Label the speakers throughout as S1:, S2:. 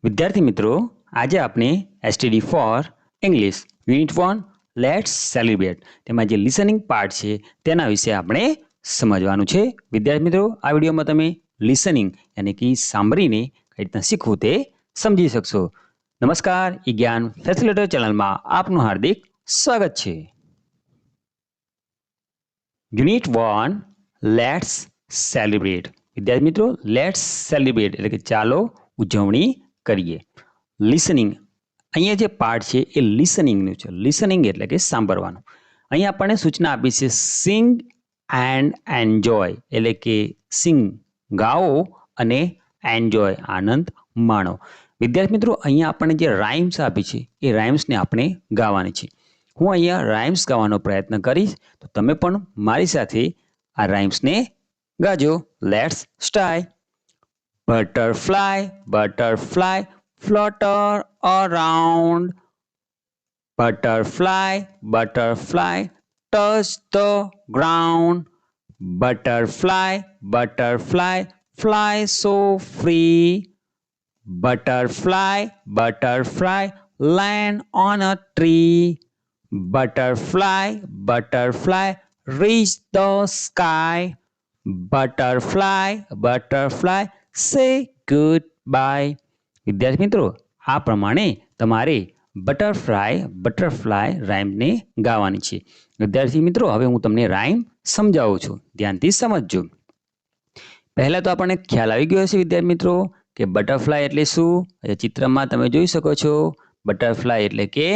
S1: વિદ્યાર્થી મિત્રો, આજે આપણે STD for English unit 1 let's celebrate તેમાં જે લિસનિંગ પાર્ટ છે તેના વિશે આપણે સમજવાનું છે. વિદ્યાર્થી મિત્રો, આ વિડીયોમાં તમે લિસનિંગ એટલે કે સાંભળીને કઈ રીતના શીખવું તે સમજી શકશો. નમસ્કાર, ઈ જ્ઞાન ફેસિલિટેટર ચેનલમાં આપનું હાર્દિક સ્વાગત છે. Unit 1 let's celebrate. વિદ્યાર્થી મિત્રો, લેટ્સ સેલિબ્રેટ એટલે કે ચાલો ઉજવણી કરીએ. લિસનિંગ, અહીંયા જે પાર્ટ છે એ લિસનિંગનું છે. લિસનિંગ એટલે કે સાંભળવાનું. અહીંયા આપણને સૂચના આપી છે સિંગ એન્ડ એન્જોય એટલે કે સિંગ ગાઓ અને એન્જોય આનંદ માણો. વિદ્યાર્થી મિત્રો, અહીંયા આપણને જે રાઇમ્સ આપી છે એ રાઇમ્સને આપણે ગાવાની છે. હું અહીંયા રાઇમ્સ ગાવાનો પ્રયત્ન કરીશ, તો તમે પણ મારી સાથે આ રાઇમ્સને ગાજો. Let's start. Butterfly, butterfly, flutter around. Butterfly, butterfly, touch the ground. Butterfly, butterfly, fly so free. Butterfly, butterfly, land on a tree. Butterfly, butterfly, reach the sky. Butterfly, butterfly, say goodbye. વિદ્યાર્થી મિત્રો, આ પ્રમાણે તમારે butterfly રાઇમને ગાવાની છે. વિદ્યાર્થી મિત્રો, હવે હું તમને રાઇમ સમજાવું છું, ધ્યાનથી સમજજો. પહેલા તો આપણને ખ્યાલ આવી ગયો હશે વિદ્યાર્થી મિત્રો કે બટરફ્લાય એટલે શું. ચિત્રમાં તમે જોઈ શકો છો, બટરફ્લાય એટલે કે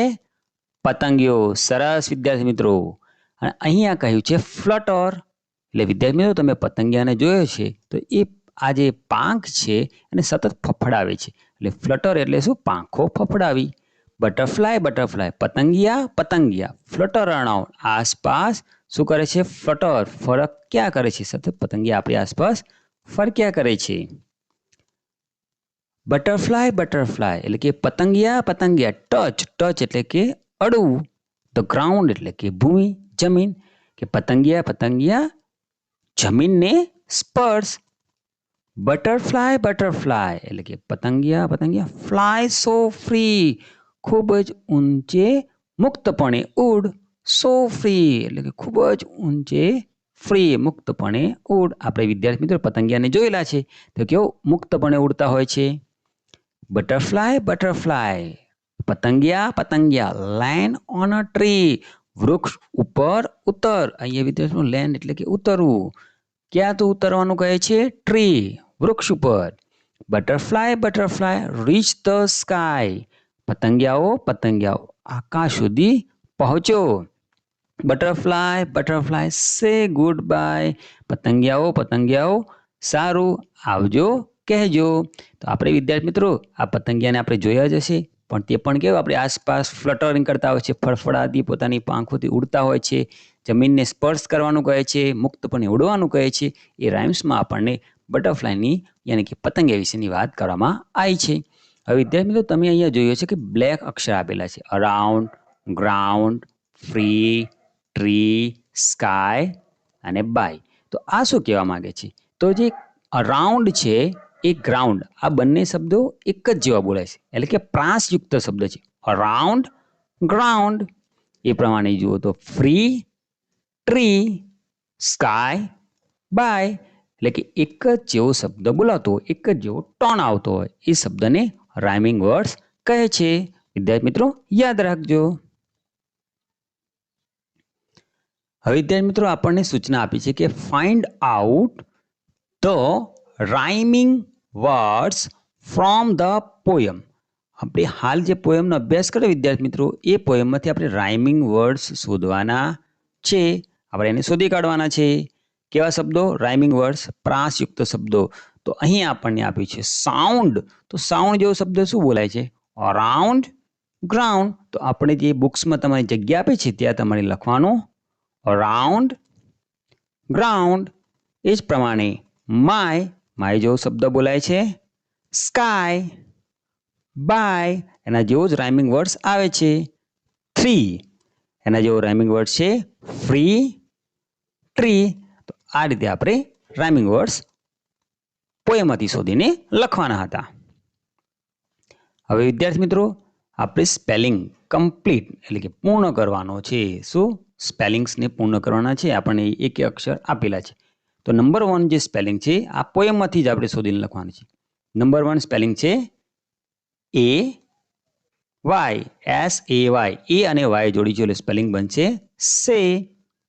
S1: પતંગિયો. સરસ વિદ્યાર્થી મિત્રો. અને અહીંયા કહ્યું છે ફ્લટર એટલે વિદ્યાર્થી મિત્રો, તમે પતંગિયાને જોયો છે તો એ આ જે પાંખ છે એને સતત ફફડાવે છે, એટલે ફ્લટર એટલે શું, પાંખો ફફડાવી. બટરફ્લાય બટરફ્લાય, પતંગિયા ફ્લટર અરાઉન્ડ, આસપાસ શું કરે છે, ફ્લટર ફરક્યા કરે છે, સતત પતંગિયા આપણી આસપાસ ફરક્યા કરે છે. બટરફ્લાય બટરફ્લાય એટલે કે પતંગિયા ટચ એટલે કે અડવું. ધ ગ્રાઉન્ડ એટલે કે ભૂમિ, જમીન, કે પતંગિયા જમીનને સ્પર્શ. બટરફ્લાય એટલે કે પતંગિયા ફ્લાય સો ફ્રી, ખૂબ જ ઊંચે મુક્તપણે ઉડ. સો ફ્રી એટલે કે ખૂબ જ ઊંચે, ફ્રી મુક્તપણે ઉડ. આપણે વિદ્યાર્થી મિત્રો પતંગિયાને જોયેલા છે તો કેવું મુક્તપણે ઉડતા હોય છે. બટરફ્લાય પતંગિયા લેન્ડ ઓન અ ટ્રી, વૃક્ષ ઉપર ઉતર. અહીંયા વિદ્યાર્થીઓ લેન્ડ એટલે કે ઉતરવું. ક્યાં તો ઉતરવાનું કહે છે, ટ્રી વૃક્ષ ઉપર. બટરફ્લાય રીચ ધ સ્કાય, પતંગિયાઓ આકાશ સુધી પહોંચો. બટરફ્લાય સે ગુડ બાય, પતંગિયાઓ સારું આવજો કહેજો. તો આપણે વિદ્યાર્થી મિત્રો આ પતંગિયાને આપણે જોયા જ હશે, પણ તે પણ કેવું આપણી આસપાસ ફ્લટરિંગ કરતા હોય છે, ફડફડાતી પોતાની પાંખોથી ઉડતા હોય છે, જમીનને સ્પર્શ કરવાનું કહે છે, મુક્તપણે ઉડવાનું કહે છે. એ રાઇમ્સમાં આપણને બટરફ્લાયની યાની કે પતંગિયા વિશેની વાત કરવામાં આવી છે. હવે વિદ્યાર્થી મિત્રો, તમે અહીંયા જોયો છે કે બ્લેક અક્ષર આપેલા છે, around, ground, free, tree, sky અને બાય. તો આ શું કહેવા માંગે છે, તો જે અરાઉન્ડ છે એ ગ્રાઉન્ડ, આ બંને શબ્દો એક જ જેવા બોલાય છે, એટલે કે પ્રાસયુક્ત શબ્દ છે. Around, ground. એ પ્રમાણે જુઓ તો ફ્રી, ટ્રી, સ્કાય, બાય, એટલે કે એક જ જેવો શબ્દ બોલાતો હોય, એક જ જેવો ટોન આવતો હોય, એ શબ્દને રાઇમિંગ વર્ડ્સ કહે છે. વિદ્યાર્થી મિત્રો યાદ રાખજો. હવે વિદ્યાર્થી મિત્રો આપણને સૂચના આપી છે કે find out the rhyming words from the poem. આપણે હાલ જે પોયમનો અભ્યાસ કર્યો વિદ્યાર્થી મિત્રો, એ પોયમમાંથી આપણે રાઇમિંગ વર્ડ્સ શોધવાના છે. આપણે એને શોધી કાઢવાના છે. કેવા શબ્દો, રાઇમિંગ વર્ડ્સ, પ્રાસયુક્ત શબ્દો. તો અહીં આપણને આપ્યું છે સાઉન્ડ. તો સાઉન્ડ જેવો શબ્દ શું બોલાય છે, અરાઉન્ડ, ગ્રાઉન્ડ. તો આપણે જે બુક્સમાં તમારી જગ્યા આપી છે ત્યાં તમારે લખવાનું અરાઉન્ડ, ગ્રાઉન્ડ. એ જ પ્રમાણે માય જેવો શબ્દ બોલાય છે સ્કાય, બાય એના જેવો જ રાઇમિંગ વર્ડ્સ આવે છે. થ્રી એના જેવો રાઇમિંગ વર્ડ છે ફ્રી, ટ્રી. તો આ રીતે આપણે રાઇમિંગ વર્ડ્સ પોયમમાંથી શોધીને લખવાના હતા. હવે વિદ્યાર્થી મિત્રો આપણે સ્પેલિંગ કમ્પ્લીટ એટલે કે પૂર્ણ કરવાનો છે. શું સ્પેલિંગ્સને પૂર્ણ કરવાના છે. આપણને એક અક્ષર આપેલા છે. તો નંબર 1 જે સ્પેલિંગ છે આ પોએમમાંથી જ આપણે શોધીને લખવાનું છે. નંબર 1 સ્પેલિંગ છે એ વાય SAY. એ અને વાય જોડી છે એટલે સ્પેલિંગ બનશે સે.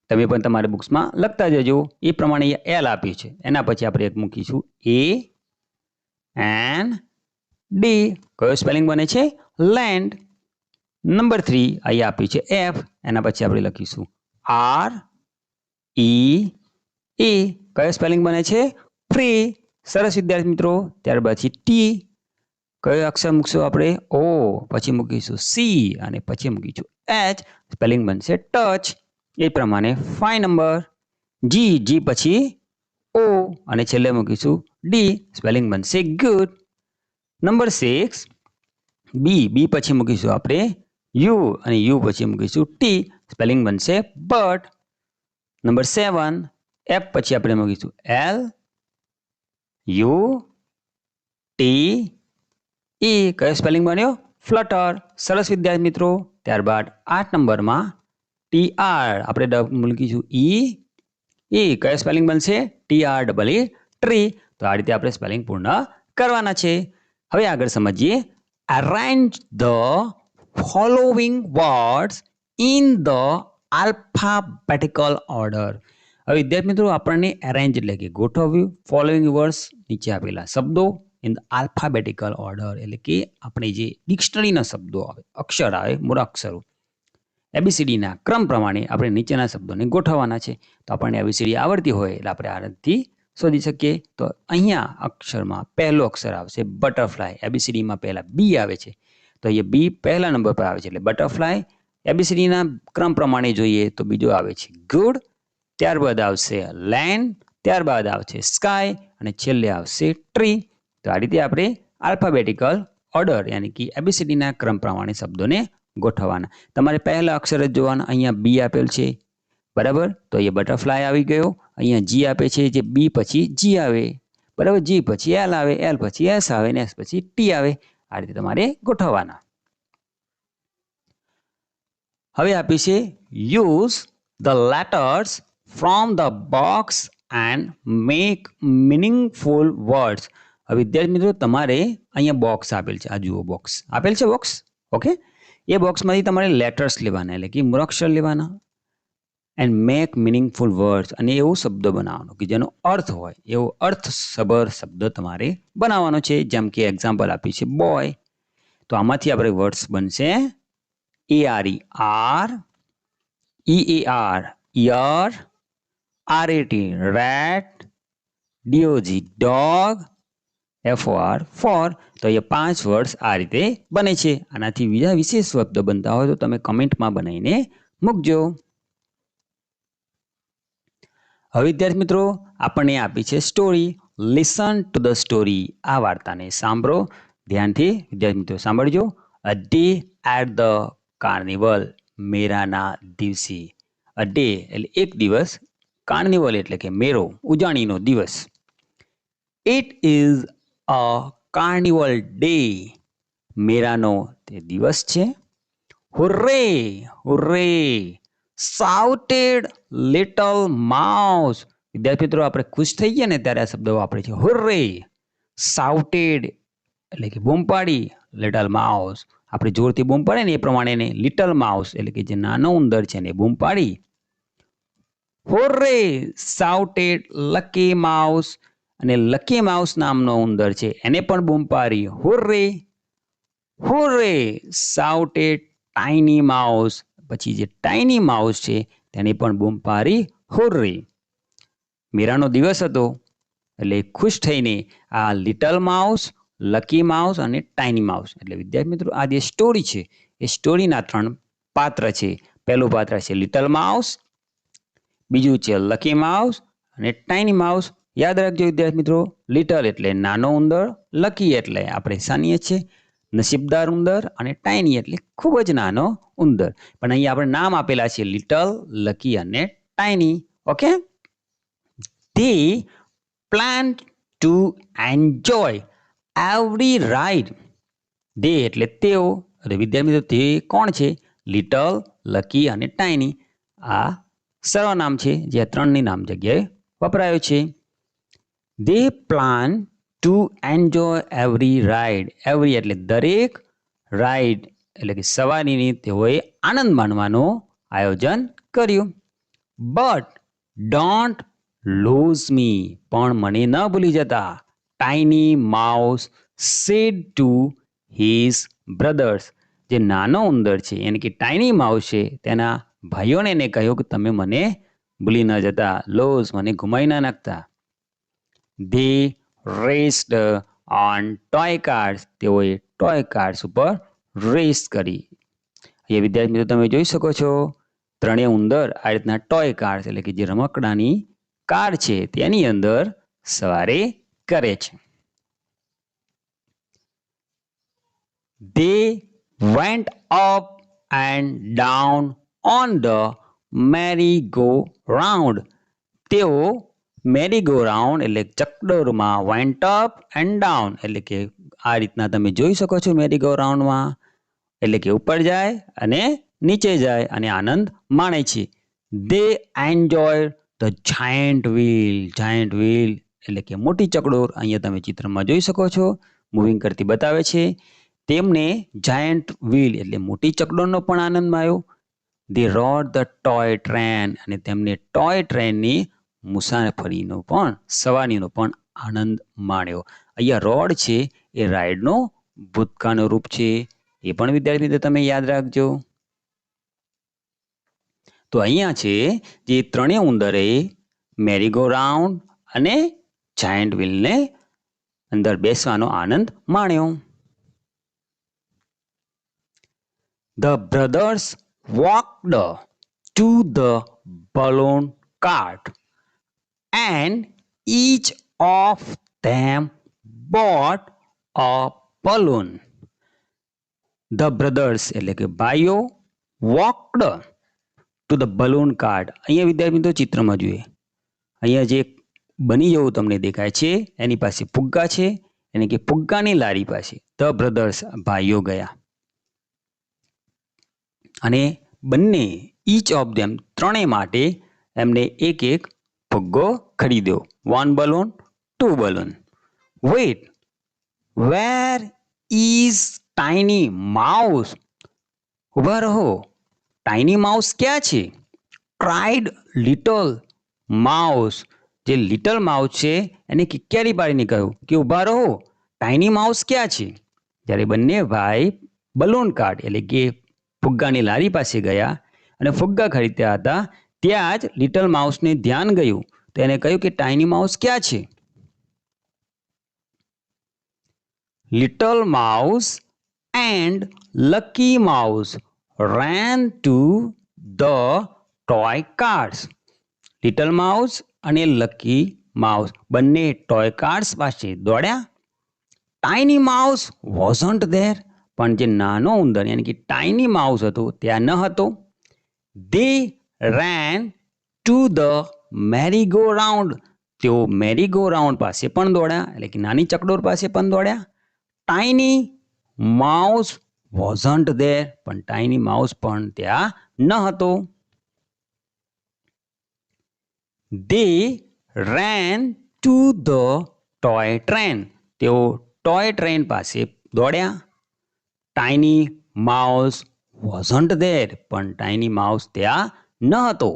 S1: તમે પણ તમારા બુક્સમાં લખતા જજો. એ પ્રમાણે એલ આપ્યું છે. એના પછી આપણે એક મૂકીશું AND. કયો સ્પેલિંગ બને છે? લેન્ડ. નંબર 3 અહીંયા આપ્યું છે F. એના પછી આપણે લખીશું REE. કયો સ્પેલિંગ બને છે? ફ્રી. સરસ વિદ્યાર્થી મિત્રો. ત્યારબાદ ટી. કયો અક્ષર મૂકશું આપણે? O. પછી મૂકીશું C અને પછી મૂકીશું H. સ્પેલિંગ બનશે ટચ. એ પ્રમાણે 5 નંબર G પછી O અને છેલ્લે મૂકીશું D. સ્પેલિંગ બનશે ગુડ. નંબર 6 B પછી મૂકીશું આપણે U અને U પછી મૂકીશું T. સ્પેલિંગ બનશે બર્ડ. નંબર 7 F પછી આપણે મૂકીશું LUTE. કયો સ્પેલિંગ બન્યો? ફ્લટર. સરસ વિદ્યાર્થી મિત્રો. ત્યારબાદ 8 નંબરમાં TR આપણે મૂકીશું E. કયો સ્પેલિંગ બનશે? TREE. ટ્રી. તો આ રીતે આપણે સ્પેલિંગ પૂર્ણ કરવાના છે. હવે આગળ સમજીએ. Arrange the following words in the alphabetical order. હવે વિદ્યાર્થી મિત્રો આપણને અરેન્જ એટલે કે ગોઠવ્યું. ફોલોઈંગ વર્ડ્સ નીચે આપેલા શબ્દો ઇન ધ આલ્ફાબેટિકલ ઓર્ડર એટલે કે આપણે જે ડિક્શનરીના શબ્દો આવે, અક્ષર આવે, મૂળાક્ષરો એબીસીડીના ક્રમ પ્રમાણે આપણે નીચેના શબ્દોને ગોઠવવાના છે. તો આપણને એબીસીડી આવડતી હોય એટલે આપણે આરામથી શોધી શકીએ. તો અહીંયા અક્ષરમાં પહેલો અક્ષર આવશે બટરફ્લાય. એબીસીડીમાં પહેલા બી આવે છે. તો અહીંયા બી પહેલા નંબર પર આવે છે એટલે બટરફ્લાય. એબીસીડીના ક્રમ પ્રમાણે જોઈએ તો બીજો આવે છે ગુડ. ત્યારબાદ આવશે લેન્ડ. ત્યારબાદ આવશે સ્કાય અને છેલ્લે આવશે ટ્રી. તો આ રીતે આપણે આલ્ફાબેટિકલ ઓર્ડર યાની કે એબીસીડીના ક્રમ પ્રમાણે શબ્દોને ગોઠવવાના. તમારે પહેલા અક્ષર જ જોવાના. અહીંયા બી આપેલ છે બરાબર. તો અહીંયા બટરફ્લાય આવી ગયો. અહીંયા જી આપે છે જે બી પછી જી આવે બરાબર. જી પછી એલ આવે, એલ પછી એસ આવે ને એસ પછી ટી આવે. આ રીતે તમારે ગોઠવવાના. હવે આપી છે use the letters from the box and make meaningful words. હવે વિદ્યાર્થી મિત્રો તમારે અહીંયા બોક્સ આપેલ છે. આ જુઓ બોક્સ આપેલ છે બોક્સ. ઓકે. એ બોક્સમાંથી તમારે લેટર્સ લેવાના એટલે કે મૂળાક્ષર લેવાના એન્ડ મેક મિનિંગફુલ વર્ડ્સ અને એવો શબ્દ બનાવવાનો કે જેનો અર્થ હોય એવો અર્થસભર શબ્દ તમારે બનાવવાનો છે. જેમ કે એક્ઝામ્પલ આપી છે બોય. તો આમાંથી આપણે વર્ડ્સ બનશે ARE are, EAR ear, RAT rat, DOG dog, FOR for. તો એ 5 વર્ડ્સ આ રીતે બને છે. આનાથી બીજા વિશેષ શબ્દ બનતા હોય તો તમે કમેન્ટમાં બનાવીને મૂકજો. હવે વિદ્યાર્થી મિત્રો આપણને આપી છે story. Listen to the story. આ વાર્તાને સાંભળો ધ્યાનથી. વિદ્યાર્થી મિત્રો સાંભળજો. A day at the carnival. મેળાના દિવસે. અ ડે એટલે એક દિવસ. કાર્નિવલ એટલે કે મેળો, ઉજાણીનો દિવસ. It is a carnival day. મેળાનો તે દિવસ છે. હુર્રે હુર્રે shouted little mouse. વિદ્યાર્થી મિત્રો આપણે ખુશ થઈ ગયા ને ત્યારે આ શબ્દો વાપરે છે. હુર્રે. shouted એટલે કે બૂમ પાડી. little mouse આપણે જોરથી બૂમ પાડે ને એ પ્રમાણે એને લિટલ માઉસ એટલે કે જે નાનો ઉંદર છે ને બૂમ પાડી. હુર્રે shouted લકી માઉસ. અને લકી માઉસ નામનો ઉંદર છે એને પણ બૂમ પાડી. હુર્રે હુર્રે shouted ટાઇની માઉસ. પછી જે ટાઇની માઉસ છે તેને પણ બૂમ પાડી હુર્રે. મેળાનો દિવસ હતો એટલે ખુશ થઈને આ લિટલ માઉસ, લકી માઉસ અને ટાઇની માઉસ એટલે વિદ્યાર્થી મિત્રો આ જે સ્ટોરી છે એ સ્ટોરીના 3 પાત્ર છે. પહેલું પાત્ર છે લિટલ માઉસ, બીજું છે લકી માઉસ અને ટાઇની માઉસ. યાદ રાખજો વિદ્યાર્થી મિત્રો, લિટલ એટલે નાનો ઉંદર, લકી એટલે આપણે જાણીએ છીએ નસીબદાર ઉંદર અને ટાઇની એટલે ખૂબ જ નાનો ઉંદર. પણ અહીંયા આપણે નામ આપેલા છે લિટલ, લકી અને tiny. Okay. They planned to enjoy every ride દે એટલે તેઓ. અને વિદ્યાર્થી મિત્રો તે કોણ છે? લિટલ, લકી અને ટાઇની. આ સર્વનામ છે જે આ ત્રણની નામ જગ્યાએ વપરાયો છે. They plan to enjoy every ride. Every એટલે દરેક, રાઇડ એટલે કે સવારીની તેઓએ આનંદ માણવાનું આયોજન કર્યું. But don't lose me. પણ મને ન ભૂલી જતા. Tiny mouse said to his brothers. જે નાનો ઉંદર છે એટલે કે ટાઇની માઉસ છે તેના ભાઈઓને એને કહ્યું કે તમે મને ભૂલી ન જતા. લોઝ મને ગુમાવી ના નાખતા. They raced on toy cars. તેઓએ ટોય કાર્સ ઉપર રેસ કરી. એ વિદ્યાર્થી મિત્રો તમે જોઈ શકો છો ત્રણેય ઉંદર આ રીતના ટોય કાર્સ એટલે કે જે રમકડાની કાર છે તેની અંદર સવારી કરે છે. They went up and down on the merry-go-round. તેઓ મેરી-ગો-રાઉન્ડ એટલે ચકડોળમાં went up and down એટલે કે આ રીતના તમે જોઈ શકો છો મેરી-ગો-રાઉન્ડમાં એટલે કે ઉપર જાય અને નીચે જાય અને આનંદ માણે છે. They enjoyed the giant wheel. Giant wheel એટલે કે મોટી ચકડોળ અહીંયા તમે ચિત્રમાં જોઈ શકો છો મૂવિંગ કરતી બતાવે છે. તેમને જાયન્ટ વ્હીલ એટલે મોટી ચકડોળનો પણ આનંદ આવ્યો. They rode the toy train અને તેમને ટોય ટ્રેનની મુસાફરીનો પણ સવારીનો પણ આનંદ માણ્યો. અહીંયા રોડ છે એ રાઇડનો ભૂતકાળનું રૂપ છે એ પણ વિદ્યાર્થી મિત્રો તમે યાદ રાખજો. તો અહીંયા છે જે ત્રણેય ઉંદરે મેરીગો રાઉન્ડ અને જાયન્ટ વ્હીલને અંદર બેસવાનો આનંદ માણ્યો. The brothers walked to the balloon cart and each of them bought a balloon. The brothers એટલે કે ભાઈઓ walked to the balloon cart. અહીંયા વિદ્યાર્થી મિત્રો ચિત્રમાં જોઈએ અહીંયા જે બની જેવું તમને દેખાય છે એની પાસે ફુગ્ગા છે એટલે કે ફુગ્ગાની લારી પાસે ધ બ્રધર્સ ભાઈઓ ગયા અને બંને ઈચ ઓફ ધેમ ત્રણેય માટે એમને એક એક ફુગ્ગો ખરીદ્યો. 1 balloon, 2 balloon. Wait, where is Tiny Mouse? ઉભા રહો, ટાઇની માઉસ ક્યાં છે? cried little mouse. જે લિટલ માઉસ છે એને કિક્યારી પાડીને કહ્યું કે ઉભા રહો, ટાઇની માઉસ ક્યાં છે? જ્યારે બંને ભાઈ બલૂન કાર્ટ એટલે કે ફુગ્ગાની લારી પાસે ગયા અને ફુગ્ગા ખરીદ્યા હતા ત્યાં જ લિટલ માઉસને ધ્યાન ગયું તો એને કહ્યું કે ટાઇની માઉસ ક્યાં છે? Little mouse and lucky mouse ran to the toy cars. Little mouse અને લકી માઉસ બંને ટોય કાર્સ પાસે દોડ્યા. Tiny mouse wasn't there. પણ જે નાનો ઉંદર યાની કે ટાઇની માઉસ હતો ત્યાં ન હતો. They ran to the merry-go-round. તેઓ મેરી-ગો-રાઉન્ડ પાસે પણ દોડ્યા એટલે કે નાની ચકડોળ પાસે પણ દોડ્યા. Tiny mouse wasn't there. પણ ટાઇની માઉસ પણ ત્યાં ન હતો. They ran to the toy train. તેઓ ટોય ટ્રેન પાસે દોડ્યા. Tiny mouse wasn't there. પણ ટાઇની માઉસ ત્યાં ન હતો.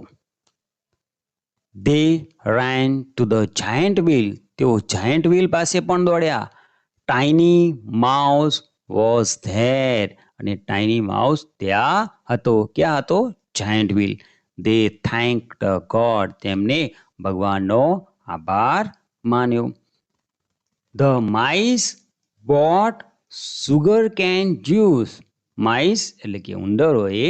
S1: They ran to the giant wheel. તેઓ જાયન્ટ વ્હીલ પાસે પણ દોડ્યા. Tiny mouse was there. અને ટાઇની માઉસ ત્યાં હતો. ક્યાં હતો? Giant wheel. They thanked God. તેમને ભગવાનનો આભાર માન્યો. The mice bought sugar cane juice. Mice એટલે કે ઉંદરોએ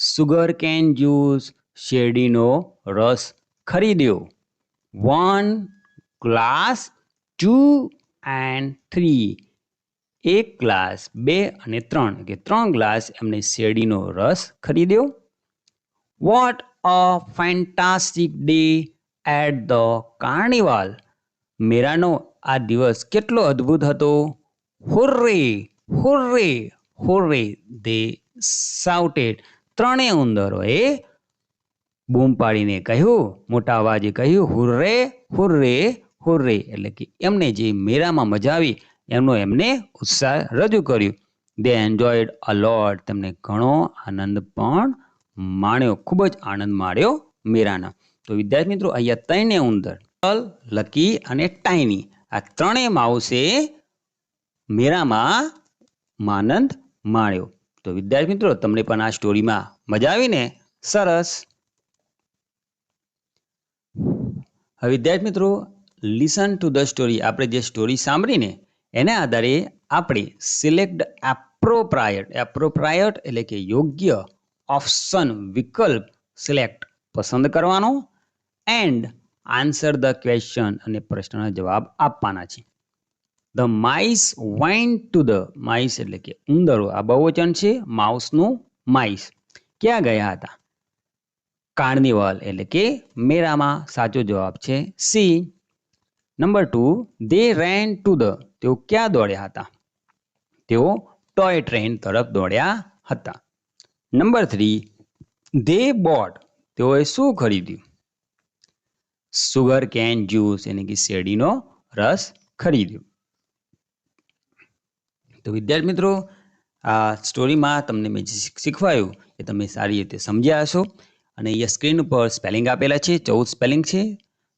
S1: સુગર કેન જ્યુસ શેરડીનો રસ ખરીદ્યો. 1 glass, 2 and 3. 1 ગ્લાસ 2 અને 3 કે 3 ગ્લાસ એમને શેરડીનો રસ ખરીદ્યો. What a fantastic day at the carnival. મેળાનો આ દિવસ કેટલો અદ્ભુત હતો. Hooray! હુર્રે હુર્રે they shouted. ત્રણેય ઉંદરોએ બૂમ પાડીને કહ્યું, મોટા અવાજે કહ્યું, હુર્રે હુર્રે હુર્રે, એટલે કે એમને જે મેળામાં મજા આવી એમને ઉત્સાહ રજૂ કર્યું. they enjoyed a lot. તેમને ઘણો આનંદ પણ માણ્યો, ખૂબ જ આનંદ માણ્યો મેળાના. તો વિદ્યાર્થી મિત્રો, અહીંયા ત્રણેય ઉંદર, લકી અને ટાઈની, આ ત્રણેય માઉસે મેળામાં આનંદ માણ્યો. તો વિદ્યાર્થી મિત્રો, તમને પણ આ સ્ટોરીમાં મજા આવી ને? સરસ. હવે વિદ્યાર્થી મિત્રો, લિસન ટુ ધ સ્ટોરી. આપણે જે સ્ટોરી સાંભળીને એના આધારે આપણે સિલેક્ટ એપ્રોપ્રાયટ એટલે કે યોગ્ય ઓપ્શન વિકલ્પ સિલેક્ટ પસંદ કરવાનો એન્ડ આન્સર ધ ક્વેશ્ચન અને પ્રશ્નના જવાબ આપવાના છે. The mice went to the mice એટલે કે ઉંદરો, આ બહુવચન છે, માઉસનું માઇસ ક્યાં ગયા હતા? કાર્નિવલ એટલે કે મેળામાં. સાચો જવાબ છે C. Number 2, they ran to the, તેઓ ક્યાં દોડ્યા હતા? તેઓ ટોય ટ્રેન તરફ દોડ્યા હતા. નંબર 3, they bought, તેઓએ શું ખરીદ્યું? સુગર કેન જ્યુસ એટલે કે શેરડીનો રસ ખરીદ્યો. તો વિદ્યાર્થી મિત્રો, આ સ્ટોરીમાં તમને મેં જે શીખવાયું એ તમે સારી રીતે સમજ્યા હશો. અને અહીંયા સ્ક્રીન ઉપર સ્પેલિંગ આપેલા છે, 14 સ્પેલિંગ છે.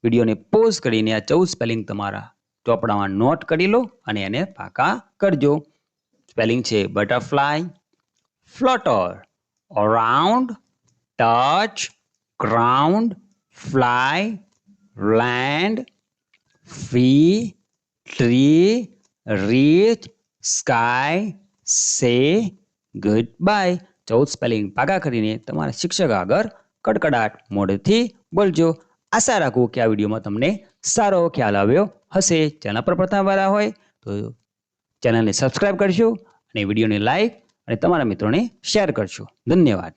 S1: વિડીયોને પોઝ કરીને આ 14 સ્પેલિંગ તમારા ચોપડામાં નોટ કરી લો અને એને પાકા કરજો. સ્પેલિંગ છે butterfly, flutter, around, touch, ground, fly, land, free, tree, reach, sky, say, good bye. 14 spelling પાકા કરીને તમારા શિક્ષક આગળ કડકડાટ મોઢેથી બોલજો. આશા રાખું કે આ વિડીયોમાં તમને સારો ખ્યાલ આવ્યો હશે. ચેનલ પર પ્રથમવાર હોય તો ચેનલને સબસ્ક્રાઇબ કરજો અને વિડીયોને લાઈક અને તમારા મિત્રોને શેર કરજો. ધન્યવાદ.